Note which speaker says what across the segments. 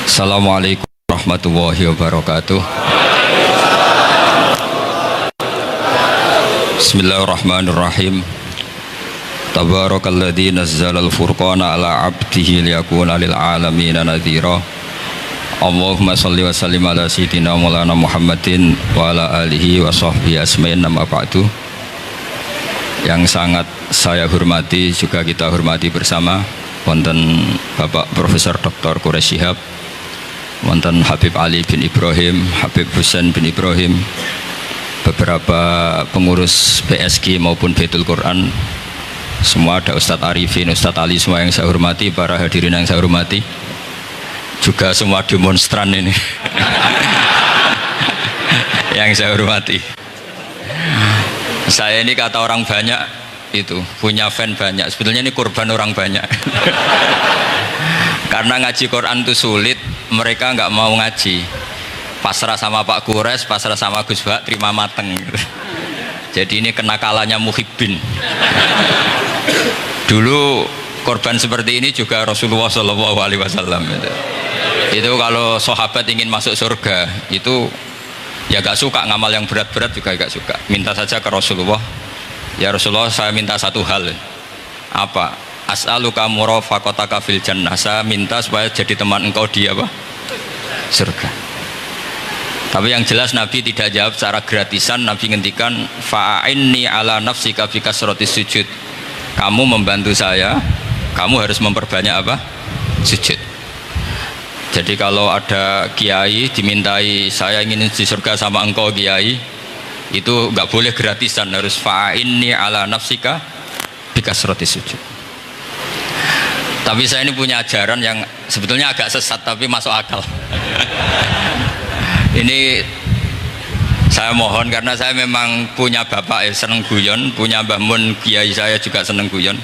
Speaker 1: Assalamualaikum warahmatullahi wabarakatuh. Bismillahirrahmanirrahim. Tabarakalladzi nazzalal furqana ala 'abdihi liyakuna lil 'alamin nadhira. Allahumma shalli wa sallim ala sayyidina maulana Muhammadin wa ala alihi wa sahbihi asma'in, amma ba'du. Yang sangat saya hormati, juga kita hormati bersama, wonten Bapak Profesor Dr. Quraish Shihab, wonten Habib Ali bin Ibrahim, Habib Husain bin Ibrahim, beberapa pengurus PSG maupun Baitul Quran, semua, ada Ustadz Arifin, Ustadz Ali, semua yang saya hormati, para hadirin yang saya hormati, juga semua demonstran ini yang saya hormati. Saya ini, kata orang banyak itu punya fan banyak, sebetulnya ini korban orang banyak karena ngaji Quran itu sulit, mereka nggak mau ngaji, pasrah sama Pak Quraish, pasrah sama Gus Bak, terima mateng gitu. Jadi ini kenakalannya muhibbin. Dulu korban seperti ini juga Rasulullah SAW itu kalau sahabat ingin masuk surga itu ya gak suka ngamal yang berat-berat, juga gak suka, minta saja ke Rasulullah, ya Rasulullah, saya minta satu hal. Apa? As'aluka murafaqataka fil jannah, saya minta supaya jadi teman engkau di apa? Surga. Tapi yang jelas Nabi tidak jawab secara gratisan. Nabi ngendikan fa'inni ala nafsika bi kasratis sujud, kamu membantu saya, kamu harus memperbanyak apa? Sujud. Jadi kalau ada kiai dimintai, saya ingin di surga sama engkau kiai, itu nggak boleh gratisan, harus fa'inni ala nafsika bi kasratis sujud. Tapi saya ini punya ajaran yang sebetulnya agak sesat tapi masuk akal. Ini saya mohon, karena saya memang punya bapak seneng guyon, punya Mbah Mun kiai saya juga seneng guyon.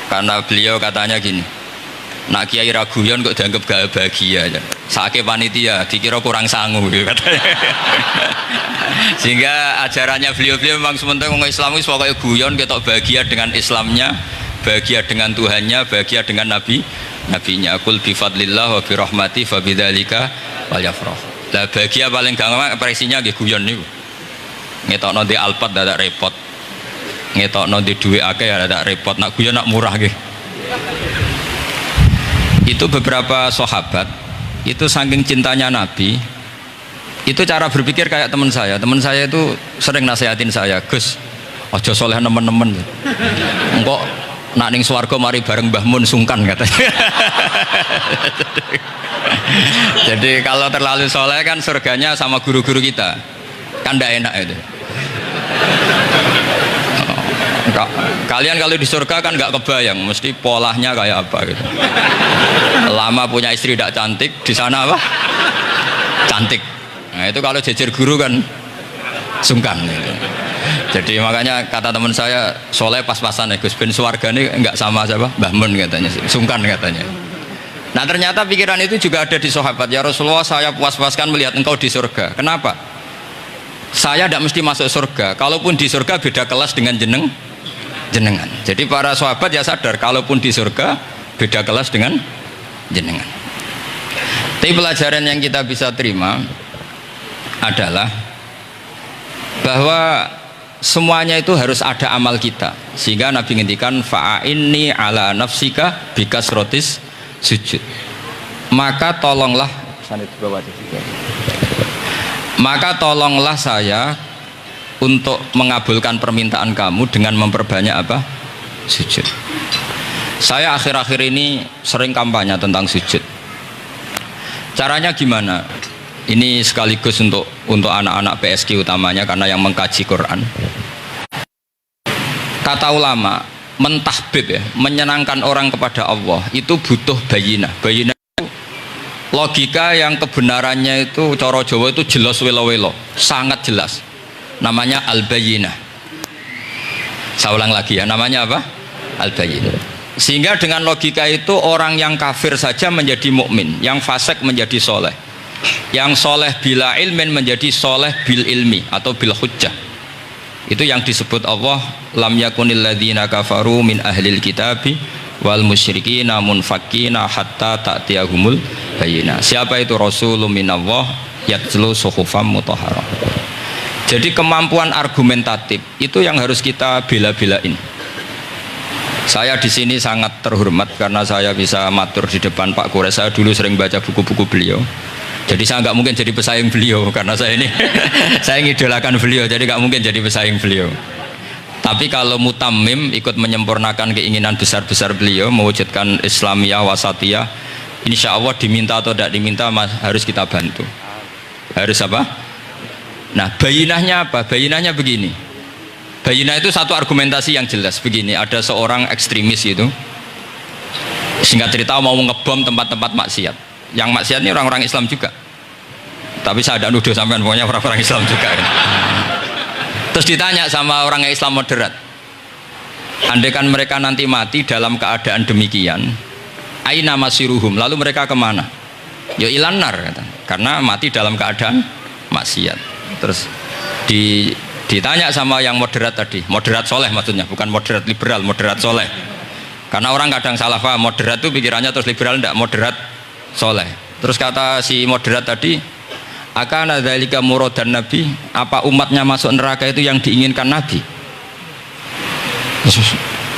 Speaker 1: Karena beliau katanya gini, nak kiai ra guyon kok dianggap gak bahagia aja. Sake panitia dikira kurang sangu gitu katanya. Sehingga ajarannya beliau memang sementara orang Islam itu pokoknya guyon, ketok bahagia dengan Islamnya, bahagia dengan Tuhannya, bahagia dengan nabinya. Qul bi fadlillah wa bi rahmati fa bidzalika walyafrah. Lah bahagia paling gampang ekspresinya nggih guyon niku. Ngetokno di Alphard dadak repot. Ngetokno di dhuwit akeh dadak repot. Nak guyon nak murah nggih. Itu beberapa sahabat itu saking cintanya Nabi, itu cara berpikir kayak teman saya. Teman saya itu sering nasihatin saya, Gus, ojo soleh nemen-nemen. Engkau nak ning swarga mari bareng Mbah Mun sungkan katanya. Jadi kalau terlalu soleh kan surganya sama guru-guru kita, kan tidak enak itu. Kalian kalau di surga kan nggak kebayang, mesti polanya kayak apa gitu. Lama punya istri tidak cantik, di sana apa? Cantik. Nah itu kalau jejer guru kan sungkan gitu. Jadi makanya kata teman saya, soleh pas-pasan ya Gus, ben swarga ini nggak sama siapa? Mbah Mun katanya, sungkan katanya. Nah ternyata pikiran itu juga ada di sahabat. Ya Rasulullah, saya puas-puaskan melihat engkau di surga. Kenapa? Saya tidak mesti masuk surga, kalaupun di surga beda kelas dengan jenengan. Jadi para sahabat ya sadar, kalaupun di surga beda kelas dengan jenengan. Tapi pelajaran yang kita bisa terima adalah bahwa semuanya itu harus ada amal kita, sehingga Nabi ngendikan fa'inni ala nafsika bikasrotis sujud, maka tolonglah saya untuk mengabulkan permintaan kamu dengan memperbanyak apa? Sujud. Saya akhir-akhir ini sering kampanye tentang sujud. Caranya gimana? Ini sekaligus untuk anak-anak PSG utamanya, karena yang mengkaji Quran. Kata ulama, mentahbib ya, menyenangkan orang kepada Allah itu butuh bayinah. Bayinah itu logika yang kebenarannya itu cara Jawa itu jelas welo-welo, sangat jelas. Namanya al-bayinah. Saya ulang lagi ya, namanya apa? Al-bayinah. Sehingga dengan logika itu orang yang kafir saja menjadi mukmin, yang fasik menjadi soleh, yang soleh bila ilmin menjadi soleh bil ilmi atau bil hujjah. Itu yang disebut Allah, lam yakunil ladzina kafaru min ahlil kitabi wal musyrikina munfakkina hatta ta'tiyahumul bayyinah. Siapa itu? Rasulun minallah yatlu suhufam mutahharah. Jadi kemampuan argumentatif itu yang harus kita bela-belain. Saya di sini sangat terhormat karena saya bisa matur di depan Pak Kures. Saya dulu sering baca buku-buku beliau. Jadi saya nggak mungkin jadi pesaing beliau karena saya ini saya ngidolakan beliau, jadi nggak mungkin jadi pesaing beliau. Tapi kalau mutammim ikut menyempurnakan keinginan besar-besar beliau mewujudkan Islamiyah wasatiyah, insya Allah diminta atau tidak diminta harus kita bantu. Harus apa? Nah, bayinahnya apa? Bayinahnya begini. Bayinah itu satu argumentasi yang jelas begini. Ada seorang ekstremis itu, singkat cerita mau ngebom tempat-tempat maksiat. Yang maksiat ini orang-orang Islam juga. Tapi saya tidak nuduh sampean, pokoknya orang-orang Islam juga. Terus ditanya sama orang Islam moderat, andaikan mereka nanti mati dalam keadaan demikian, aina masiruhum, lalu mereka kemana? Ya ilanar, karena mati dalam keadaan maksiat. Terus ditanya sama yang moderat tadi, moderat soleh maksudnya, bukan moderat liberal, moderat soleh. Karena orang kadang salah paham, moderat itu pikirannya terus liberal, tidak, moderat soleh. Terus kata si moderat tadi, akan ada dzalika muradan Nabi, apa umatnya masuk neraka itu yang diinginkan Nabi?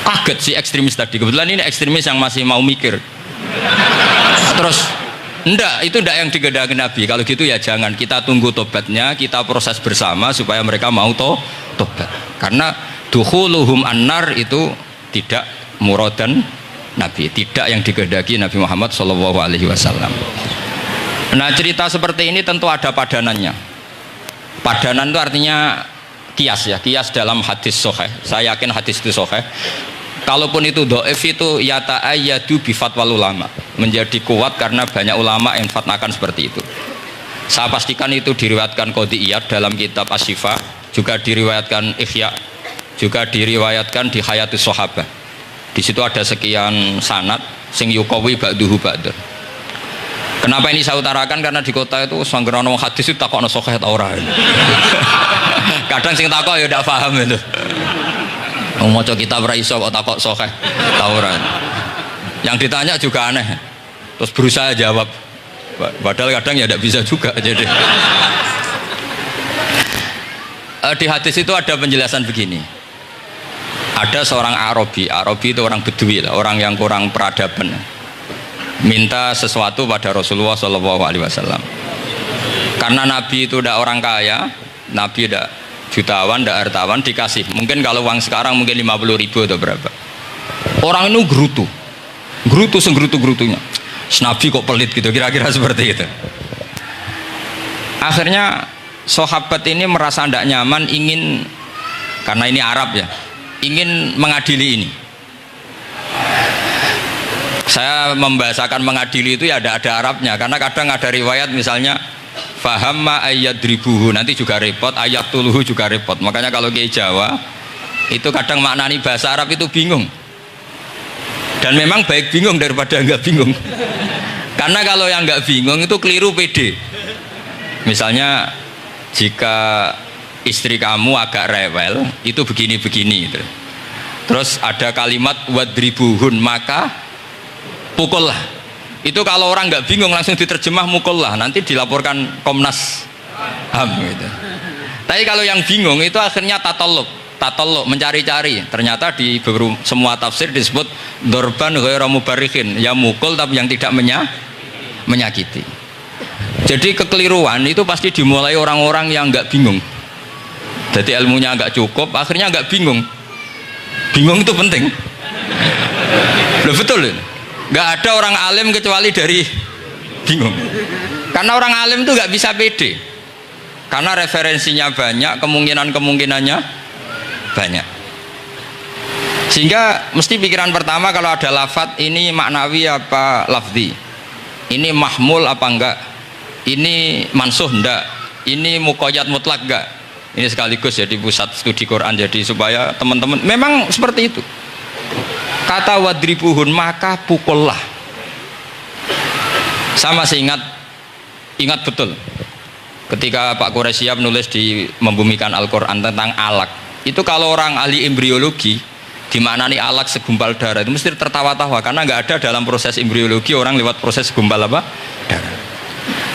Speaker 1: Kaget si ekstremis tadi. Kebetulan ini ekstremis yang masih mau mikir. Terus enggak, itu enggak yang digedaki Nabi. Kalau gitu ya jangan, kita tunggu tobatnya, kita proses bersama supaya mereka mau tobat. Karena dukhuluhum annar itu tidak muradan Nabi, tidak yang digedaki Nabi Muhammad SAW. Nah, cerita seperti ini tentu ada padanannya. Padanan itu artinya kias ya, kias dalam hadis sahih. Saya yakin hadis itu sahih. Kalaupun itu dhaif itu yata'ayyadu bi fatwal ulama, menjadi kuat karena banyak ulama yang fatwakan seperti itu. Saya pastikan itu diriwayatkan Qadhi Iyad dalam kitab Asy-Syifa, juga diriwayatkan Ihya, juga diriwayatkan di Hayatus Sahabah. Di situ ada sekian sanad sing yuqawi ba'duhu ba'dur. Kenapa ini saya utarakan? Karena di kota itu sanggerono hadis itu takokno sahih ta ora. Kadang sing takok ya ndak paham itu. Maca kitab ra iso kok takok sahih ta ora. Yang ditanya juga aneh. Terus berusaha jawab. Padahal kadang ya ndak bisa juga jadi. Di hadis itu ada penjelasan begini. Ada seorang Arabi itu orang Bedui lah, orang yang kurang peradaban. Minta sesuatu pada Rasulullah SAW. Karena Nabi itu tidak orang kaya, Nabi tidak jutawan, tidak hartawan, dikasih. Mungkin kalau uang sekarang mungkin 50.000 atau berapa. Orang itu gerutu senggerutu-gerutunya. Nabi kok pelit gitu, kira-kira seperti itu. Akhirnya sahabat ini merasa tidak nyaman, ingin, karena ini Arab ya, ingin mengadili ini. Saya membahasakan mengadili itu ya ada Arabnya, karena kadang ada riwayat misalnya fahamma ayyadribuhu, nanti juga repot, ayat tuluhu juga repot. Makanya kalau ke Jawa itu kadang maknani bahasa Arab itu bingung, dan memang baik bingung daripada enggak bingung. Karena kalau yang enggak bingung itu keliru pede. Misalnya jika istri kamu agak rewel itu begini-begini gitu. Terus ada kalimat wadribuhun, maka pukullah. Itu kalau orang nggak bingung langsung diterjemah mukullah, nanti dilaporkan Komnas HAM gitu. Tapi kalau yang bingung itu akhirnya tatoluk mencari-cari. Ternyata di semua tafsir disebut dorban ghairu mubarrihin, ya mukul tapi yang tidak menyakiti. Jadi kekeliruan itu pasti dimulai orang-orang yang nggak bingung. Jadi ilmunya nggak cukup, akhirnya nggak bingung. Bingung itu penting. Loh betul loh. Nggak ada orang alim kecuali dari bingung. Karena orang alim itu nggak bisa pede. Karena referensinya banyak, kemungkinannya banyak. Sehingga mesti pikiran pertama kalau ada lafadz ini maknawi apa lafzi. Ini mahmul apa enggak? Ini mansuh enggak? Ini muqayyad mutlak enggak? Ini sekaligus jadi pusat studi Quran, jadi supaya teman-teman memang seperti itu. Kata wadribuhun, maka pukullah. Saya masih ingat betul ketika Pak Quraisyab nulis di Membumikan Al-Quran tentang alak. Itu kalau orang ahli embriologi dimaknani alak segumpal darah itu mesti tertawa-tawa, karena nggak ada dalam proses embriologi orang lewat proses segumpal apa? Darah.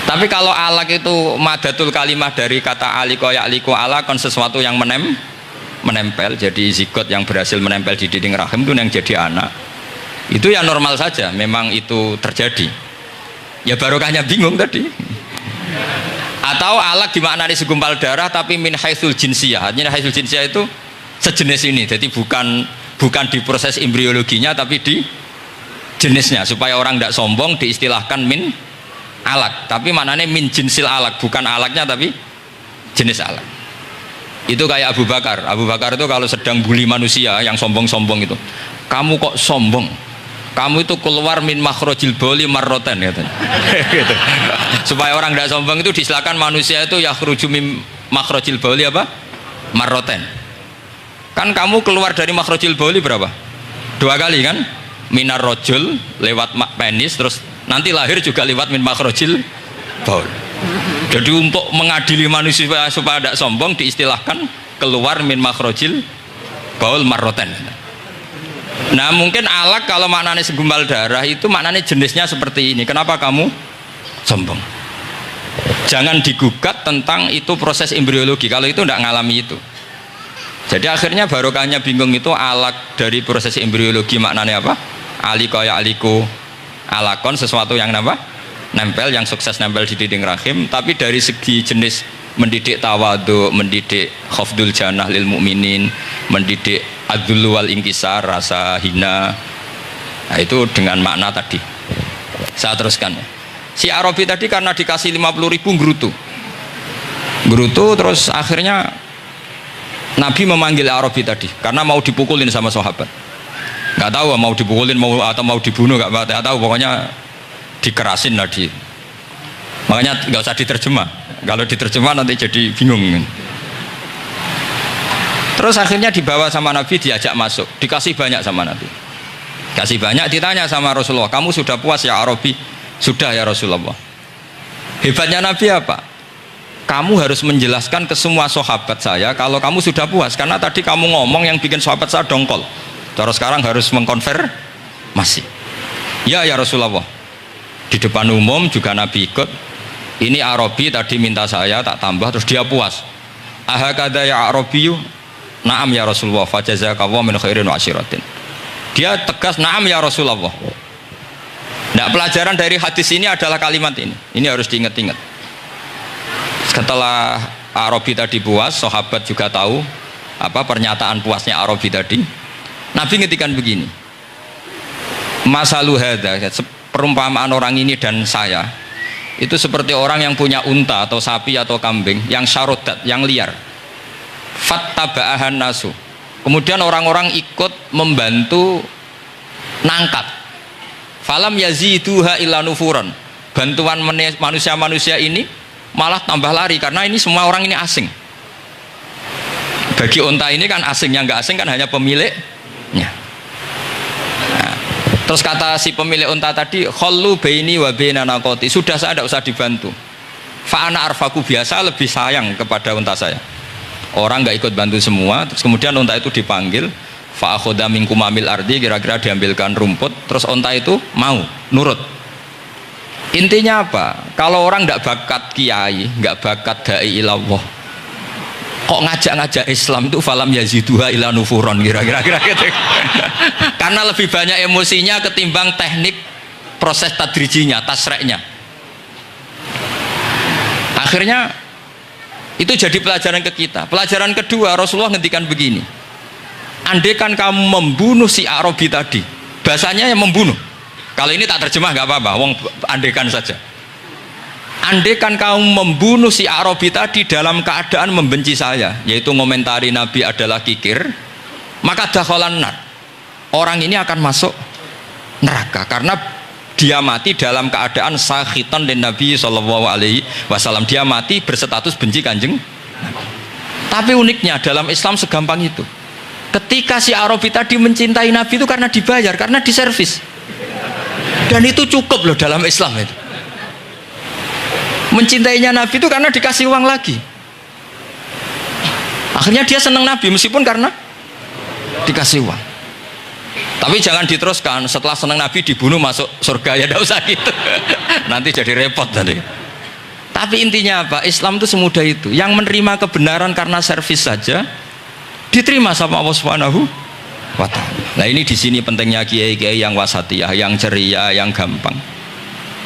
Speaker 1: Tapi kalau alak itu madatul kalimah dari kata aliko ya'liku alakon, sesuatu yang menempel, jadi zigot yang berhasil menempel di dinding rahim itu yang jadi anak, itu ya normal saja, memang itu terjadi. Ya barokahnya bingung tadi. Atau alak dimaknai segumpal darah tapi min haitsul jinsiyah. Artinya haitsul jinsiyah itu sejenis ini, jadi bukan di proses embriologinya tapi di jenisnya, supaya orang tidak sombong diistilahkan min alak, tapi maknanya min jinsil alak, bukan alaknya tapi jenis alak. Itu kayak Abu Bakar itu kalau sedang bully manusia yang sombong-sombong itu, kamu kok sombong, kamu itu keluar min makhrajil bauli marroten katanya. Gitu. Supaya orang tidak sombong itu diistilahkan manusia itu yakhruju min makhrajil bauli apa? Marroten. Kan kamu keluar dari makhrajil bauli berapa? 2 kali kan? Minar rojul lewat penis, terus nanti lahir juga lewat min makhrajil baul. Jadi untuk mengadili manusia supaya tidak sombong diistilahkan keluar min makhrajil baul marroten. Nah mungkin alak kalau maknanya segumpal darah itu maknanya jenisnya seperti ini. Kenapa kamu sombong? Jangan digugat tentang itu proses embriologi, kalau itu tidak ngalami itu. Jadi akhirnya barokahnya bingung itu alak dari proses embriologi maknanya apa? Aliko ya aliku alakon, sesuatu yang apa? Nempel, yang sukses nempel di dinding rahim. Tapi dari segi jenis mendidik tawadu, mendidik khafdul janah lil mukminin, mendidik adzul wal inkisar, rasa hina. Nah itu dengan makna tadi. Saya teruskan. Si Arabi tadi karena dikasih 50.000 gerutu terus akhirnya Nabi memanggil Arabi tadi karena mau dipukulin sama sahabat. Nggak tahu mau dipukulin atau mau dibunuh, nggak tahu, pokoknya dikerasin tadi. Makanya nggak usah diterjemah. Kalau diterjemah nanti jadi bingung. Terus akhirnya dibawa sama Nabi, diajak masuk, dikasih banyak sama Nabi. Kasih banyak, ditanya sama Rasulullah, kamu sudah puas ya Arabi? Sudah ya Rasulullah. Hebatnya Nabi apa? Kamu harus menjelaskan ke semua sahabat saya kalau kamu sudah puas, karena tadi kamu ngomong yang bikin sahabat saya dongkol. Terus sekarang harus mengkonfirmasi. Ya Rasulullah. Di depan umum juga Nabi ikut. Ini Arabi tadi minta saya tak tambah, terus dia puas. Ahakada ya Arabiyu? Naam ya Rasulullah, fajazakallahu min khairin wa asyiratin. Dia tegas, naam ya Rasulullah. Nah, pelajaran dari hadis ini adalah kalimat ini. Ini harus diingat-ingat. Setelah Arabi tadi puas, sahabat juga tahu apa pernyataan puasnya Arabi tadi. Nabi ngetikan begini, masalu hadza, perumpamaan orang ini dan saya itu seperti orang yang punya unta atau sapi atau kambing yang syarodat, yang liar. Fattaba'ahan nasu, kemudian orang-orang ikut membantu nangkap. Falam yaziduha illa nufuran, bantuan manusia-manusia ini malah tambah lari karena ini semua orang ini asing. Bagi unta ini kan asing, yang nggak asing kan hanya pemiliknya. Nah, terus kata si pemilik unta tadi, khallu baini wa baina naqati, sudah saya tidak usah dibantu. Fa ana arfaku, biasa lebih sayang kepada unta saya. Orang nggak ikut bantu semua, terus kemudian unta itu dipanggil, fa akhadha minkum amil ardi, kira-kira diambilkan rumput, terus unta itu mau nurut. Intinya apa? Kalau orang tidak bakat kiai, nggak bakat dai ilallah, kok ngajak-ngajak Islam itu falam yaziduha ila nufuron, kira-kira gitu. Karena lebih banyak emosinya ketimbang teknik proses tadrijinya, tasreknya. Akhirnya itu jadi pelajaran ke kita. Pelajaran kedua, Rasulullah ngendikan begini, andaikan kamu membunuh si Arabi tadi, bahasanya yang membunuh. Kalau ini tak terjemah nggak apa-apa, wong andaikan saja. Andaikan kamu membunuh si Arabi tadi dalam keadaan membenci saya, yaitu ngomentari Nabi adalah kikir, maka dakhalan nar. Orang ini akan masuk neraka karena dia mati dalam keadaan sakhitan dan Nabi sallallahu alaihi wasallam. Dia mati berstatus benci kanjeng. Tapi uniknya dalam Islam segampang itu. Ketika si Arabi tadi mencintai Nabi itu karena dibayar, karena diservis. Dan itu cukup loh dalam Islam itu. Mencintainya Nabi itu karena dikasih uang lagi. Akhirnya dia senang Nabi meskipun karena dikasih uang. Tapi jangan diteruskan setelah senang Nabi dibunuh masuk surga, ya tidak usah gitu. Nanti jadi repot tadi. Tapi intinya apa? Islam itu semudah itu. Yang menerima kebenaran karena servis saja diterima sama Allah Subhanahu wa ta'ala. Nah ini di sini pentingnya kiai-kiai yang wasatiyah, yang ceria, yang gampang.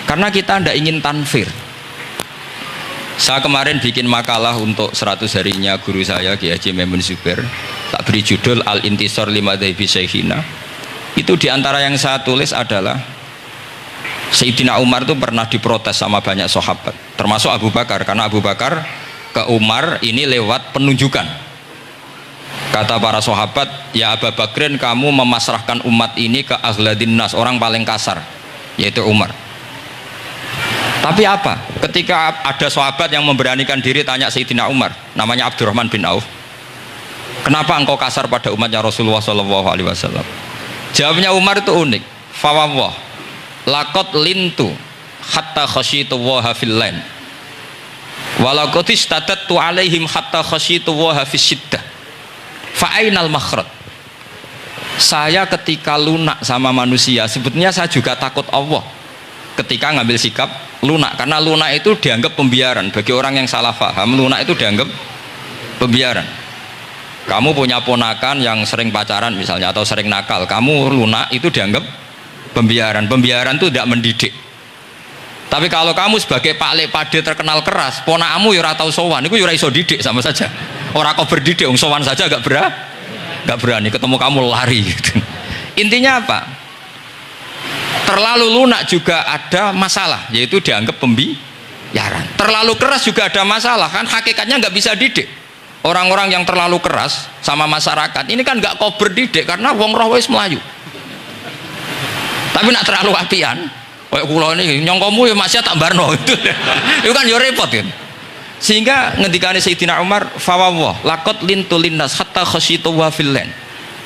Speaker 1: Karena kita tidak ingin tanfir. Saya kemarin bikin makalah untuk 100 harinya guru saya Kiai Haji Maimun Zubair. Tak beri judul Al-Intisar Limadhabi Syekhina. Itu diantara yang saya tulis adalah Sayyidina Umar itu pernah diprotes sama banyak sahabat, termasuk Abu Bakar, karena Abu Bakar ke Umar ini lewat penunjukan. Kata para sahabat, ya Abu Bakrin, kamu memasrahkan umat ini ke aghladin nas, orang paling kasar, yaitu Umar. Tapi apa? Ketika ada sahabat yang memberanikan diri tanya Sayyidina Umar, namanya Abdurrahman bin Auf, kenapa engkau kasar pada umatnya Rasulullah SAW? Jawabnya Umar itu unik. Fawwah, laqad lintu hatta khasyitu waha fil lain, walaqad istatatu alaihim hatta khasyitu waha fis syiddah. Fa'ainal makhraj. Saya ketika lunak sama manusia, sebetulnya saya juga takut Allah ketika ngambil sikap lunak, karena lunak itu dianggap pembiaran. Bagi orang yang salah paham, lunak itu dianggap pembiaran. Kamu punya ponakan yang sering pacaran misalnya, atau sering nakal, kamu lunak, itu dianggap pembiaran. Pembiaran itu tidak mendidik. Tapi kalau kamu sebagai Pak Lek Pade terkenal keras, ponakmu ya ora tau sowan, itu ya ora iso didik, sama saja. Orang kau berdidik, sowan saja gak berani, ketemu kamu lari gitu. Intinya apa? Terlalu lunak juga ada masalah, yaitu dianggap pembiaran. Terlalu keras juga ada masalah, kan hakikatnya nggak bisa didik. Orang-orang yang terlalu keras sama masyarakat ini kan nggak kau berdidik, karena wong roh wis melayu. Tapi nak terlalu apian, kayak kula ini nyongkomu ya masih tak barno itu kan ya repot kan. Sehingga ngendikane Sayyidina Umar, fawwah laqad lintu linnas hatta khasyitu wa fil lain.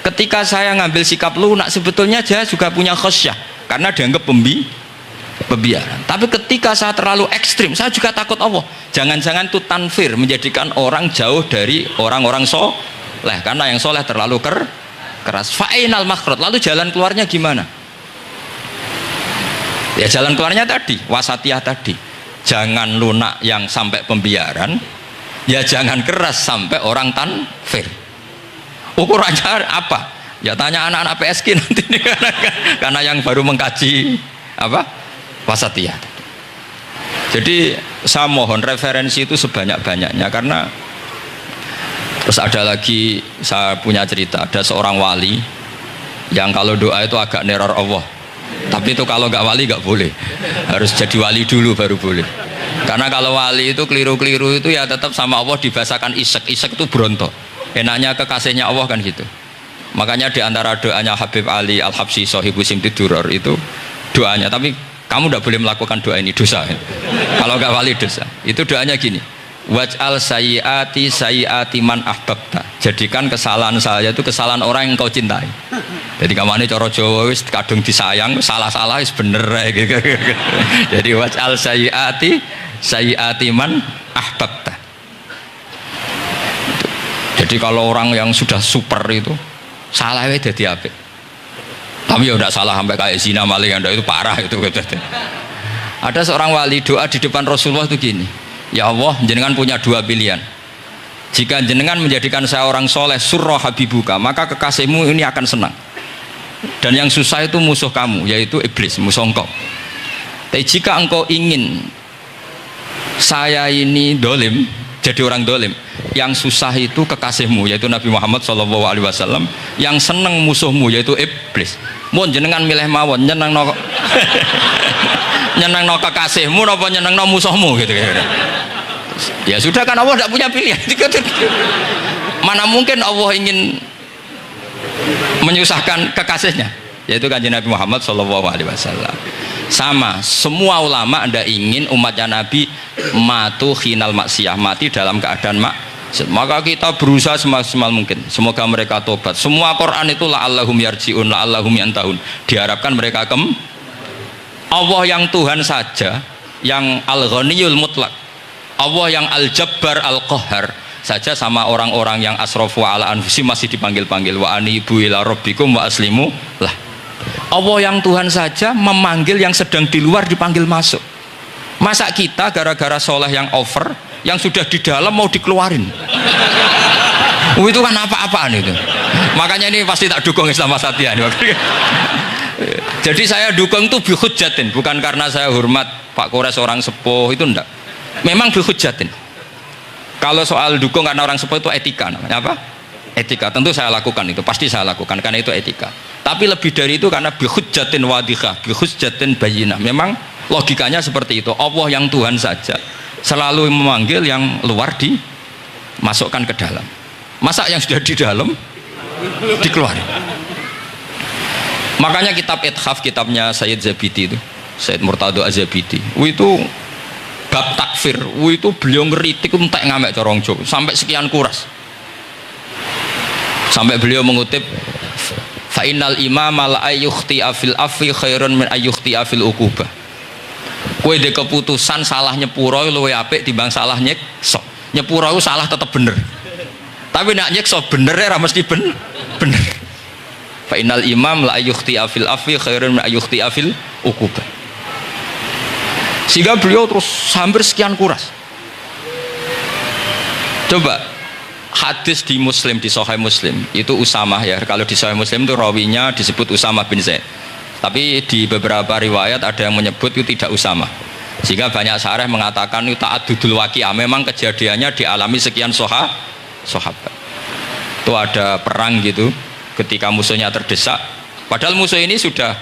Speaker 1: Ketika saya ngambil sikap lunak, sebetulnya saya juga punya khasyah, karena dianggap pembiaran. Tapi ketika saya terlalu ekstrim, saya juga takut Allah. Jangan-jangan itu tanfir, menjadikan orang jauh dari orang-orang soleh, karena yang soleh terlalu keras. Fa'inal makhraj, lalu jalan keluarnya gimana? Ya jalan keluarnya tadi, wasatiyah tadi. Jangan lunak yang sampai pembiaran, ya jangan keras sampai orang tanfir. Ukurannya apa? Ya tanya anak-anak PSG nanti karena yang baru mengkaji apa wasatiyah. Jadi saya mohon referensi itu sebanyak-banyaknya, karena terus ada lagi saya punya cerita, ada seorang wali yang kalau doa itu agak neror Allah. Tapi itu kalau nggak wali nggak boleh, harus jadi wali dulu baru boleh. Karena kalau wali itu keliru-keliru itu ya tetap sama Allah dibahasakan isek itu berontok. Enaknya kekasihnya Allah kan gitu. Makanya di antara doanya Habib Ali Al-Habsyi Shahibu Simtid Duror itu doanya, tapi kamu tidak boleh melakukan doa ini, dosa. Kalau nggak wali dosa. Itu doanya gini. Waj'al sayyiati man ahbabta. Jadikan kesalahan saya itu kesalahan orang yang kau cintai. Jadi kamane cara Jawa wis kadung disayang, salah-salah wis bener gitu. Jadi waj'al sayyiati man ahbabta. Jadi kalau orang yang sudah super itu salah wae dadi apik. Tapi ya udah salah sampai kayak zina maling, itu parah itu. Ada seorang wali doa di depan Rasulullah itu gini. Ya Allah, jenengan punya dua pilihan. Jika jenengan menjadikan saya orang soleh, surra habibuka, maka kekasihmu ini akan senang. Dan yang susah itu musuh kamu, yaitu iblis, musuh engkau. Tapi jika engkau ingin saya ini dolim, jadi orang dolim, yang susah itu kekasihmu, yaitu Nabi Muhammad SAW, yang senang musuhmu, yaitu iblis. Mohon jenengan milih mawon, nyenang no nyenang no kekasihmu, apa nyenang no musuhmu gitu. Ya sudah kan, Allah tidak punya pilihan. Mana mungkin Allah ingin menyusahkan kekasihnya, yaitu kanjeng Nabi Muhammad SAW. Sama, semua ulama tidak ingin umatnya Nabi matu khinal maksiyah, mati dalam keadaan maksiat. Maka kita berusaha semaksimal mungkin, semoga mereka tobat. Semua Quran itu la'allahum yarji'un, la'allahum yantahun, diharapkan mereka Allah yang Tuhan saja, yang al-ghaniyul mutlak, Allah yang al-jabbar al-qahhar saja, sama orang-orang yang asrafu ala anfusi masih dipanggil-panggil wa anibu ila rabbikum wa aslimu lah. Allah yang Tuhan saja memanggil yang sedang di luar dipanggil masuk. Masa kita gara-gara soleh yang over, yang sudah di dalam mau dikeluarin? Itu kan apa-apaan itu. Makanya ini pasti tak dukung Islam Wasatiyah. Jadi saya dukung itu bihujjatin, bukan karena saya hormat Pak Kores orang sepuh, itu enggak. Memang bihujjatin. Kalau soal dukung karena orang sepuh itu etika namanya apa? Etika. Tentu saya lakukan itu, pasti saya lakukan karena itu etika. Tapi lebih dari itu karena bihujjatin wadihah, bihujjatin bayyinah. Memang logikanya seperti itu. Allah yang Tuhan saja selalu memanggil yang luar dimasukkan ke dalam. Masa yang sudah di dalam dikeluarin? Makanya kitab Ithaf, kitabnya Sayyid Zabidi itu, Sayyid Murtado Az-Zabidi, itu bab takfir, itu beliau ngeritik entek ngamek corong Jawa sampai sekian kuras. Sampai beliau mengutip fa innal imama la ayyukhti afil afi khairun min ayyukhti afil uqubah. Kowe de keputusan salah nyepuro luwih apik timbang salah nyekso. Nyepuro itu salah tetap bener. Tapi nak nyekso bener ora mesti bener. Fa innal imam la ayyukhti afil afi khairun min ayyukhti afil uqubah. Sehingga beliau terus hampir sekian kuras. Coba hadis di Muslim, di Sahih Muslim itu Usamah ya. Kalau di Sahih Muslim itu rawinya disebut Usamah bin Zaid. Tapi di beberapa riwayat ada yang menyebut itu tidak Usamah. Sehingga banyak syarah mengatakan itu ta'addudul waqi'ah. Memang kejadiannya dialami sekian sahabat. Itu ada perang gitu ketika musuhnya terdesak. Padahal musuh ini sudah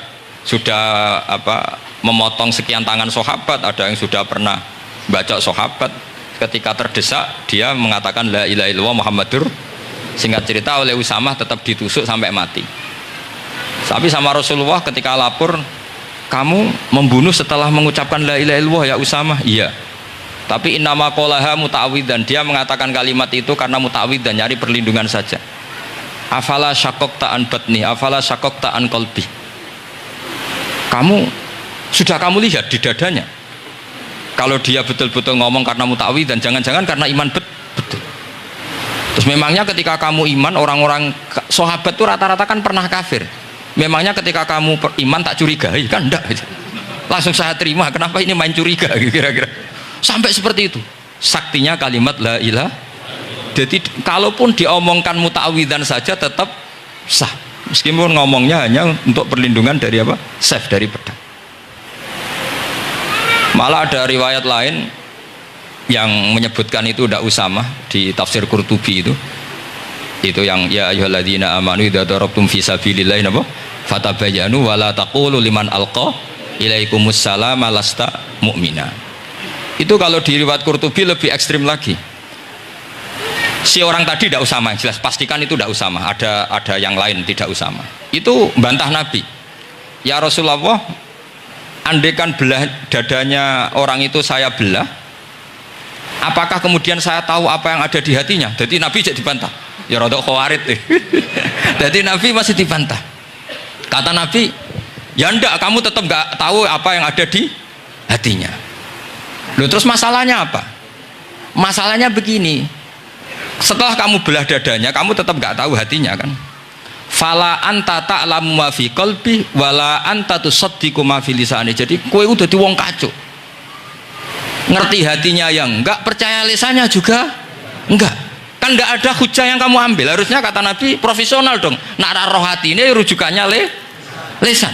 Speaker 1: memotong sekian tangan sahabat, ada yang sudah pernah baca sahabat. Ketika terdesak dia mengatakan la ilaha illallah Muhammadur. Singkat cerita oleh Usamah tetap ditusuk sampai mati. Tapi sama Rasulullah ketika lapor, kamu membunuh setelah mengucapkan la ilaha illallah ya Usamah? Iya. Tapi innama qolaha muta'awwidan, dia mengatakan kalimat itu karena muta'awwidan, nyari perlindungan saja. Afala syaqaqta an batni, afala syaqaqta an qalbi. Sudah kamu lihat di dadanya. Kalau dia betul-betul ngomong karena muta'awwid dan jangan-jangan karena iman betul. Terus memangnya ketika kamu iman, orang-orang sahabat itu rata-rata kan pernah kafir. Memangnya ketika kamu iman tak curigai kan enggak. Langsung saya terima, kenapa ini main curiga kira-kira. Sampai seperti itu. Saktinya kalimat la ilaha. Jadi kalaupun diomongkan muta'awwidan saja tetap sah. Meskipun ngomongnya hanya untuk perlindungan dari apa? Safe dari pedang. Malah ada riwayat lain yang menyebutkan itu tidak Usamah di tafsir Qurtubi itu yang ya ayyuhalladzina amanu idza darabtum fi sabilillah napa fatabayyanu wa la taqulu liman alqa ilaikumus salama lasta mu'mina. Itu kalau di riwayat Qurtubi lebih ekstrim lagi. Si orang tadi tidak Usamah, jelas pastikan itu tidak Usamah, ada yang lain tidak Usamah. Itu bantah Nabi. Ya Rasulullah, andaikan belah dadanya orang itu saya belah, apakah kemudian saya tahu apa yang ada di hatinya? Jadi Nabi jadi dibantah. Ya rodok khawarid. Jadi Nabi masih dibantah. Kata Nabi, ya enggak, kamu tetap enggak tahu apa yang ada di hatinya. Loh, terus masalahnya apa? Masalahnya begini, setelah kamu belah dadanya, kamu tetap enggak tahu hatinya kan? Fala anta ta'lamu ma fi qalbi wala anta tusaddiqu ma fi lisani. Jadi kowe udah dadi wong kacuk. Ngerti hatinya yang enggak, percaya lisannya juga enggak. Kan enggak ada hujah yang kamu ambil. Harusnya kata Nabi profesional dong. Nak ra roh hati ini rujukannya lisan.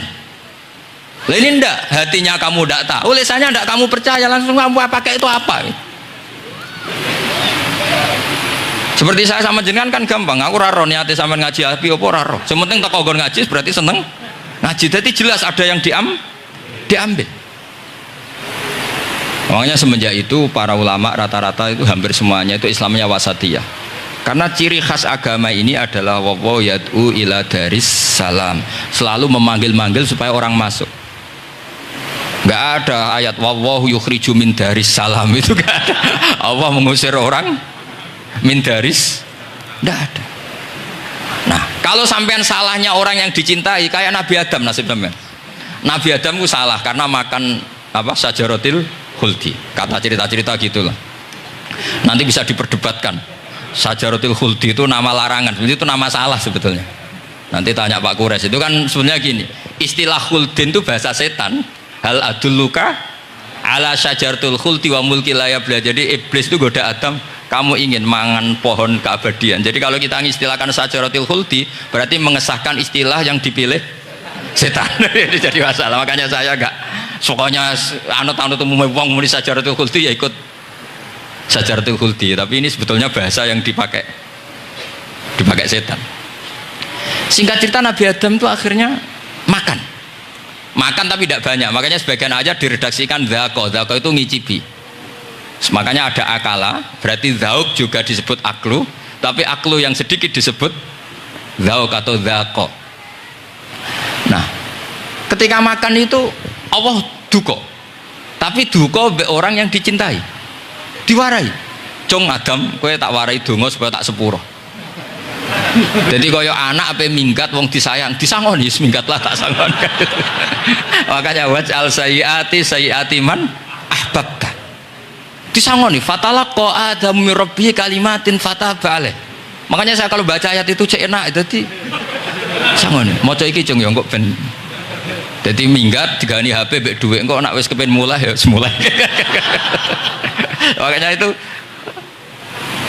Speaker 1: Lah ini enggak, hatinya kamu enggak tahu, lisannya enggak kamu percaya, langsung kamu pakai itu apa? Seperti saya sama jenengan kan gampang, aku raro niate sampean ngaji api apa raro. Sementing tak nggon ngaji berarti seneng ngaji. Jadi jelas ada yang diambil. Makanya semenjak itu para ulama rata-rata itu hampir semuanya itu Islamnya wasatiyah. Karena ciri khas agama ini adalah wallahu yad'u ila daris salam. Selalu memanggil-manggil supaya orang masuk. Enggak ada ayat wallahu yukhriju min daris salam, itu enggak ada. Allah mengusir orang min daris, tidak ada. Nah, kalau sampean salahnya orang yang dicintai kayak Nabi Adam, nasib sampean. Nabi Adam itu salah karena makan apa sajaratil khuldi. Kata cerita-cerita gitulah. Nanti bisa diperdebatkan. Sajaratil khuldi itu nama larangan, itu nama salah sebetulnya. Nanti tanya Pak Kures, itu kan sebenarnya gini. Istilah khuldin itu bahasa setan. Hal adulluka ala syajaratul khuldi wa mulki la yabla. Jadi iblis itu goda Adam, kamu ingin mangan pohon keabadian. Jadi kalau kita mengistilahkan syajaratul khuldi berarti mengesahkan istilah yang dipilih setan. Jadi masalah. Makanya saya enggak pokoknya anut-anut umum wong muni syajaratul khuldi ya ikut syajaratul khuldi, tapi ini sebetulnya bahasa yang dipakai setan. Singkat cerita Nabi Adam itu akhirnya makan tapi tidak banyak, makanya sebagian aja diredaksikan dzaqo itu ngicipi. Makanya ada akala, berarti zauk juga disebut aklu, tapi aklu yang sedikit disebut zauk atau dzaqo. Nah, ketika makan itu Allah duka, tapi duka be orang yang dicintai, diwarai. Cung Adam, kowe tak warai donga supaya tak sepuro. Jadi kaya anak apa minggat wong disayang, disangoni minggatlah tak sangon. Makanya waj'al sayyiati man ahbabta. Disangoni fatalaqa Adamu min rabbih kalimatin fataba alaih. Makanya saya kalau baca ayat itu cek enak, jadi sangoni. Maca iki cung ya engko ben. Jadi minggat digani HP mbek dhuwit engko nek wis kepen mulai ya semulai. Makanya itu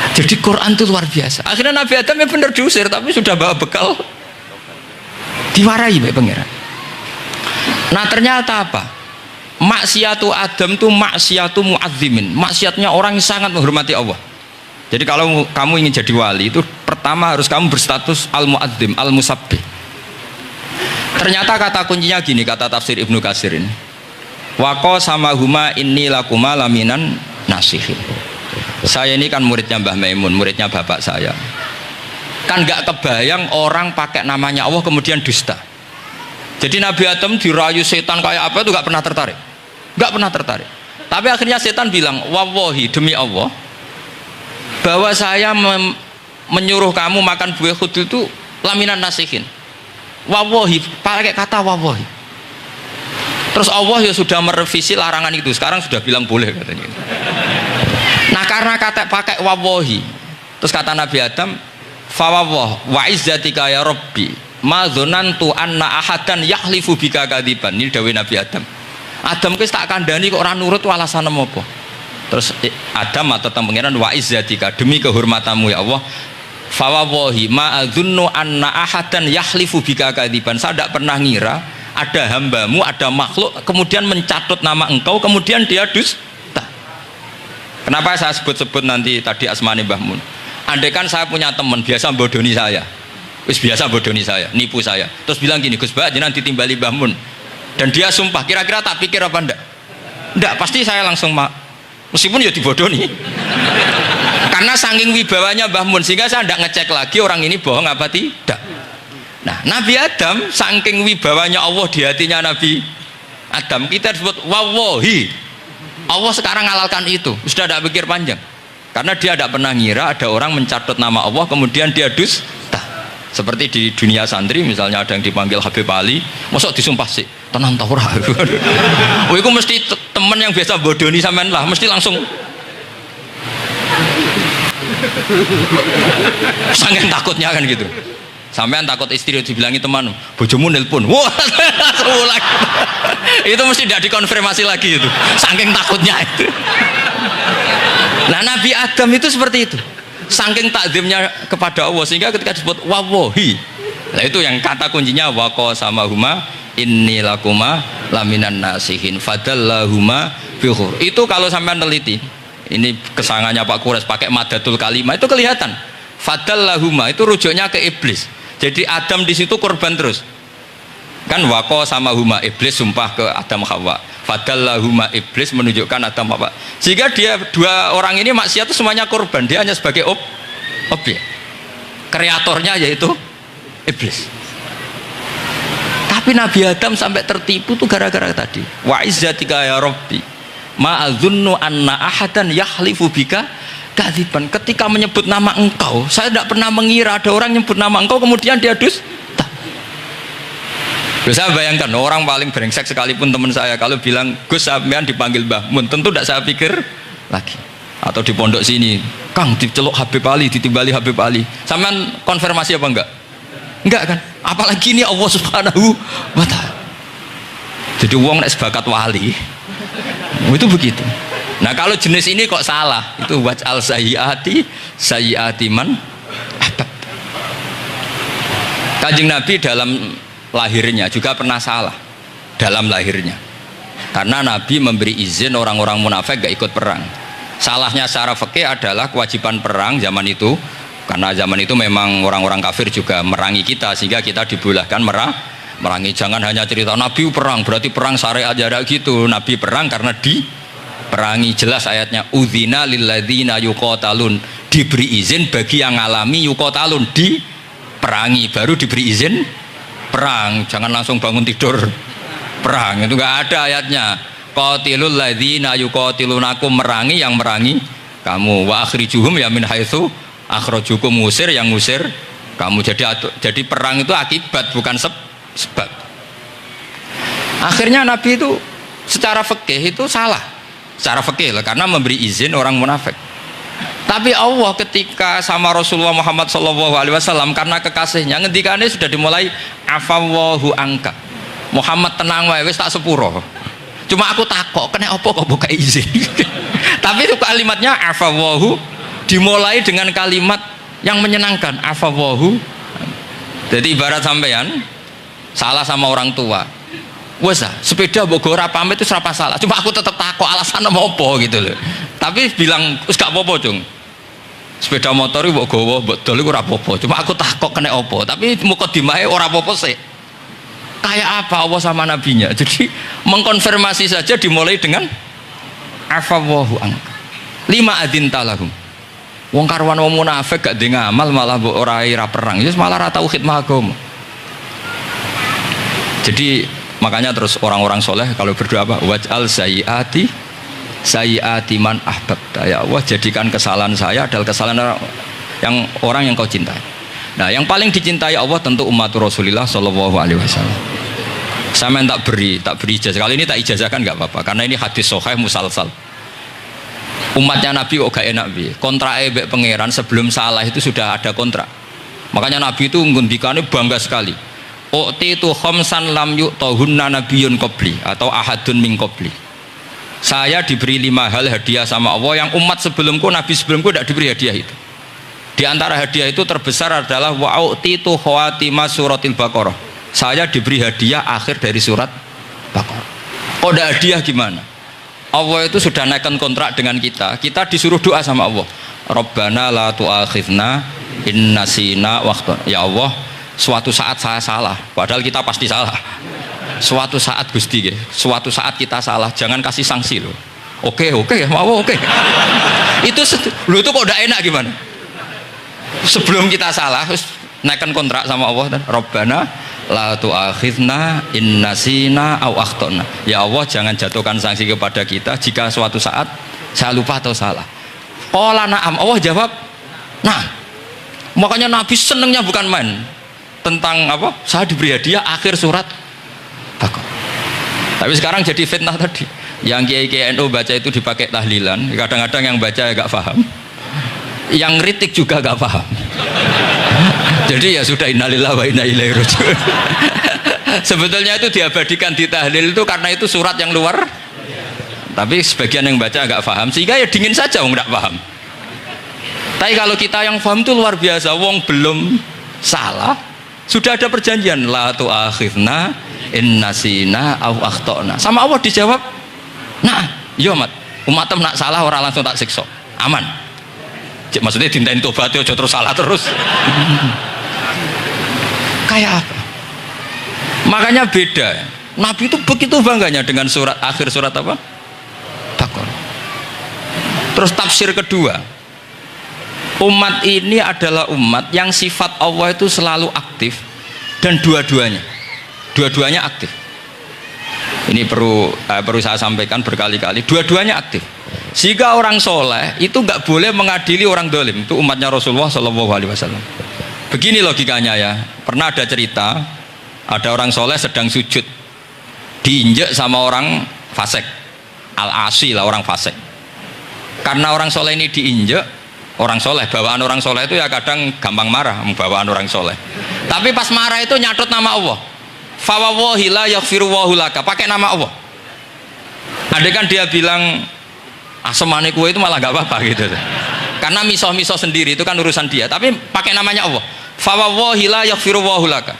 Speaker 1: jadi Quran itu luar biasa. Akhirnya Nabi Adam ya benar diusir, tapi sudah bawa bekal, diwarai oleh pangeran. Nah ternyata apa? Maksiatu Adam itu maksiatu muazzimin, maksiatnya orang yang sangat menghormati Allah. Jadi kalau kamu ingin jadi wali itu pertama harus kamu berstatus al-muazzim, al-musabbih. Ternyata kata kuncinya gini, kata tafsir Ibnu Katsir ini. Waqo sama huma inni lakuma laminan nasihin. Saya ini kan muridnya Mbah Maimun, muridnya bapak saya. Kan gak kebayang orang pakai namanya Allah kemudian dusta. Jadi Nabi Adam dirayu setan kayak apa itu gak pernah tertarik. Gak pernah tertarik. Tapi akhirnya setan bilang, wallahi demi Allah, bahwa saya menyuruh kamu makan buah khudul itu laminan nasihin. Wallahi, pakai kata wallahi. Terus Allah ya sudah merevisi larangan itu, sekarang sudah bilang boleh katanya. Nah karena kata pakai wawahi, terus kata Nabi Adam, fawawah wa izzatika ya Rabbi ma dzanantu anna ahadan yahlifu bika kadziban. Ini dawuh Nabi Adam. Adam wis tak kandhani kok ora nurut alasan apa? Terus Adam atau pangeran wa izzatika, demi kehormatanmu ya Allah, fawawahi ma adzunnu anna ahadan yahlifu bika kadziban. Saya tidak pernah ngira ada hambamu, ada makhluk kemudian mencatut nama engkau kemudian dia dusta. Kenapa saya sebut-sebut nanti tadi asmani Mbah Mun? Andai kan saya punya teman biasa bodoni saya, biasa bodoni saya, nipu saya, terus bilang gini, Gus Bah jenengan ditimbali Mbah Mun, dan dia sumpah, kira-kira tak pikir apa enggak? Enggak, pasti saya langsung meskipun ya dibodoni. Karena saking wibawanya Mbah Mun sehingga saya enggak ngecek lagi orang ini bohong apa tidak. Nah, Nabi Adam saking wibawanya Allah di hatinya Nabi Adam, kita disebut wawahi. Allah sekarang ngalalkan itu, sudah tidak pikir panjang, karena dia tidak pernah ngira ada orang mencatut nama Allah kemudian dia dusta. Seperti di dunia santri misalnya ada yang dipanggil Habib Ali, masuk disumpah sih tenang taurah. Oh itu mesti teman yang biasa bodoni sampean lah, mesti langsung saking takutnya kan gitu. Sampean takut istri dibilangi teman, bojomu nelpon, wah langsung ulang. Itu mesti tidak dikonfirmasi lagi itu, saking takutnya itu. Nah Nabi Adam itu seperti itu, saking takzimnya kepada Allah sehingga ketika disebut wawahi, nah itu yang kata kuncinya waqo sama huma inni lakuma laminan nasihin fadallahuma bihur. Itu kalau sampean teliti, ini kesangannya Pak Kures pakai madatul kalimah itu kelihatan. Fadallahuma itu rujuknya ke iblis. Jadi Adam di situ korban terus. Kan waqo sama huma, iblis sumpah ke Adam Hawa. Fadallahuma, iblis menunjukkan Adam Hawa. Sehingga dia dua orang ini maksiat itu semuanya korban. Dia hanya sebagai objek. Kreatornya yaitu iblis. Tapi Nabi Adam sampai tertipu tuh gara-gara tadi. Wa izzatika ya Rabbi ma adzunnu anna ahadan yahlifu bika kadziban. Ketika menyebut nama engkau, saya tidak pernah mengira ada orang menyebut nama engkau kemudian dia dusta. Saya bayangkan orang paling brengsek sekalipun teman saya kalau bilang Gus sampean dipanggil Mbah Mun, tentu tidak saya pikir lagi. Atau di pondok sini, Kang diceluk Habib Ali, ditimbali Habib Ali, sampean konfirmasi apa enggak? Enggak kan? Apalagi ini Allah Subhanahu wa Ta'ala. Jadi wong nek sebakat wali Itu begitu. Nah kalau jenis ini kok salah, itu waj'al sayyiati man ahbab. Kanjeng Nabi dalam lahirnya juga pernah salah dalam lahirnya, karena Nabi memberi izin orang-orang munafik gak ikut perang. Salahnya secara fikih adalah kewajiban perang zaman itu, karena zaman itu memang orang-orang kafir juga merangi kita, sehingga kita dibolehkan merangi. Jangan hanya cerita Nabi perang berarti perang syariat aja gitu. Nabi perang karena diperangi. Jelas ayatnya udzina lilladzina yuqatalun, diberi izin bagi yang ngalami yuqatalun, diperangi baru diberi izin perang. Jangan langsung bangun tidur perang, itu enggak ada ayatnya. Qatilul ladzina yuqatilunakum, merangi yang merangi kamu, wa akhrijuhum ya min haitsu akhrajukum, ngusir yang ngusir kamu. Jadi perang itu akibat bukan sebab. Akhirnya Nabi itu secara fikih itu salah, secara fikih lah, karena memberi izin orang munafik. Tapi Allah ketika sama Rasulullah Muhammad SAW, karena kekasihnya, ngendikane sudah dimulai afawwahu angka, Muhammad tenang wae wis tak sepuro. Cuma aku takok kena apa kok buka izin. Tapi itu kalimatnya afawwahu dimulai dengan kalimat yang menyenangkan, afawwahu. Jadi ibarat sampean salah sama orang tua, wes sepeda mbok ora pamit itu serapa salah, cuma aku tetap takok alasan apa gitu loh. Tapi bilang wis gak apa-apa cung, sepeda motor mbok gowo mbok dol iku ora apa-apa, cuma aku takok kena apa. Tapi mukadimahe ora apa-apa sih. Kayak apa Allah sama nabinya. Jadi mengkonfirmasi saja dimulai dengan afawwahu anka lima adzinta lahum. Wong karwan wong munafik gak ndek ngamal malah mbok ora perang, ya malah ora tau khidmah agama. Jadi makanya terus orang-orang soleh kalau berdoa apa? Waj'al sayyiati man ahbabta, ya Allah jadikan kesalahan saya adalah kesalahan orang yang kau cintai. Nah yang paling dicintai Allah tentu umat Rasulullah Shallallahu Alaihi Wasallam. Saya tak beri ijazah, kali ini tak ijazahkan nggak apa-apa, karena ini hadis sahih musalsal. Umatnya Nabi kok gak enak bi, kontrak ebek pangeran sebelum salah itu sudah ada kontrak. Makanya Nabi itu ngundikannya bangga sekali. U'titu khamsan lam yu'tahunna nabiyyun qabli atau ahadun min qabli. Saya diberi 5 hal hadiah sama Allah yang umat sebelumku, nabi sebelumku tidak diberi hadiah itu. Di antara hadiah itu terbesar adalah wa'u'titu khawatimah suratil Baqarah. Saya diberi hadiah akhir dari surat Baqarah. Oh, ada hadiah gimana? Allah itu sudah naikkan kontrak dengan kita. Kita disuruh doa sama Allah. Rabbana la tu'akhidna in nasina waqta. Ya Allah, suatu saat saya salah, padahal kita pasti salah. Suatu saat Gusti, suatu saat kita salah, jangan kasih sanksi loh. Oke, mau oke. Itu lu itu kok udah enak gimana? Sebelum kita salah, terus naikkan kontrak sama Allah dan Rabbana la tu'akhidna in nasina aw akhtana. Ya Allah, jangan jatuhkan sanksi kepada kita jika suatu saat saya lupa atau salah. Qala na'am, Allah jawab nah. Makanya Nabi senengnya bukan main tentang apa? Saya diberi hadiah akhir surat Baqarah. Tapi sekarang jadi fitnah tadi. Yang kiai NU baca itu dipakai tahlilan, kadang-kadang yang baca agak paham, yang kritik juga agak paham. Jadi ya sudah, innalillahi wa inna ilaihi raji'un. Sebetulnya itu diabadikan di tahlil itu karena itu surat yang luar. Tapi sebagian yang baca agak paham, sehingga ya dingin saja wong enggak paham. Tapi kalau kita yang paham itu luar biasa. Wong belum salah, sudah ada perjanjian la tu'akhidna in nasina aw akhtana. Sama Allah dijawab, nah, iya umatem nak salah orang langsung tak siksa. Aman. Maksudnya dintain tobat aja terus salah terus. Kayak apa? Makanya beda. Nabi itu begitu bangganya dengan surat akhir surat apa? Baqarah. Terus tafsir kedua, umat ini adalah umat yang sifat Allah itu selalu aktif dan dua-duanya aktif. Ini perlu saya sampaikan berkali-kali, dua-duanya aktif. Jika orang soleh itu nggak boleh mengadili orang dolim, itu umatnya Rasulullah Shallallahu Alaihi Wasallam. Begini logikanya ya. Pernah ada cerita, ada orang soleh sedang sujud, diinjek sama orang fasik, al-asi lah orang fasik. Karena orang soleh ini diinjek, orang soleh, bawaan orang soleh itu ya kadang gampang marah, bawaan orang soleh. Tapi pas marah itu nyatut nama Allah. Fawawahi la yaghfirullahu laka, pakai nama Allah. Andai kan dia bilang asemane kue itu malah nggak apa-apa gitu. Karena misoh-misoh sendiri itu kan urusan dia. Tapi pakai namanya Allah. Fawallahi la yaghfiru Allahu laka.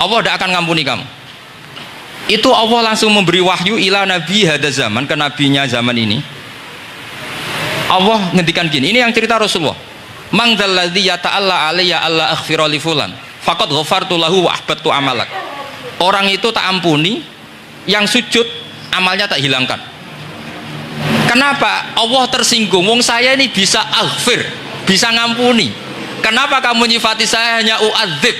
Speaker 1: Allah tidak akan ngampuni kamu. Itu Allah langsung memberi wahyu ila nabi hada zaman, ke nabinya zaman ini. Allah ngendikan gini, ini yang cerita Rasulullah. Mang dzalladzi yata'alla alayya alla aghfira li fulan faqad ghafartu lahu wa ahbattu amalak. Orang itu tak ampuni, yang sujud amalnya tak hilangkan. Kenapa? Allah tersinggung. Wong saya ini bisa aghfir, bisa ngampuni. Kenapa kamu nyifati saya hanya u'adzib?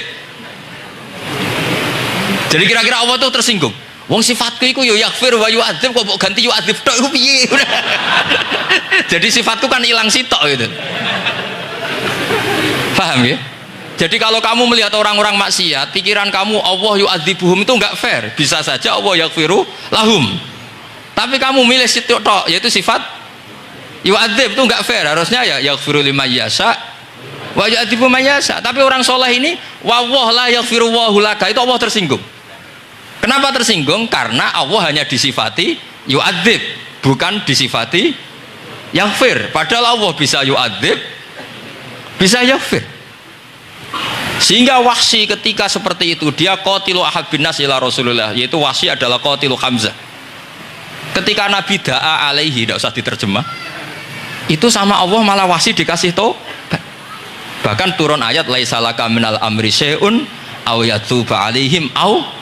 Speaker 1: Jadi kira-kira Allah tuh tersinggung. Wong sifatku iku yo yaghfir wa yu'adzib, kok ganti yu'adzib tok iku piye? Jadi sifatku kan hilang sitok gitu. Paham ya? Jadi kalau kamu melihat orang-orang maksiat, pikiran kamu Allah yu'adzibuhum itu enggak fair. Bisa saja Allah yaghfiru lahum. Tapi kamu milih sitok tok, yaitu sifat yu'adzib, itu enggak fair. Harusnya ya yaghfiru liman yasha wa yu'adzibu man yasha. Tapi orang soleh ini wallahu la yaghfiru Allahu laka, itu Allah tersinggung. Kenapa tersinggung? Karena Allah hanya disifati yu'adzib, bukan disifati yaghfir. Padahal Allah bisa yu'adzib, bisa yaghfir. Sehingga Wahsy ketika seperti itu, dia qatilu ahabbin nas ila Rasulullah, yaitu Wahsy adalah qatilu Hamzah. Ketika Nabi da'a alaihi, tidak usah diterjemah, itu sama Allah malah Wahsy dikasih tobat. Bahkan turun ayat laisa laka minal amri syai'un aw yatuba alaihim aw.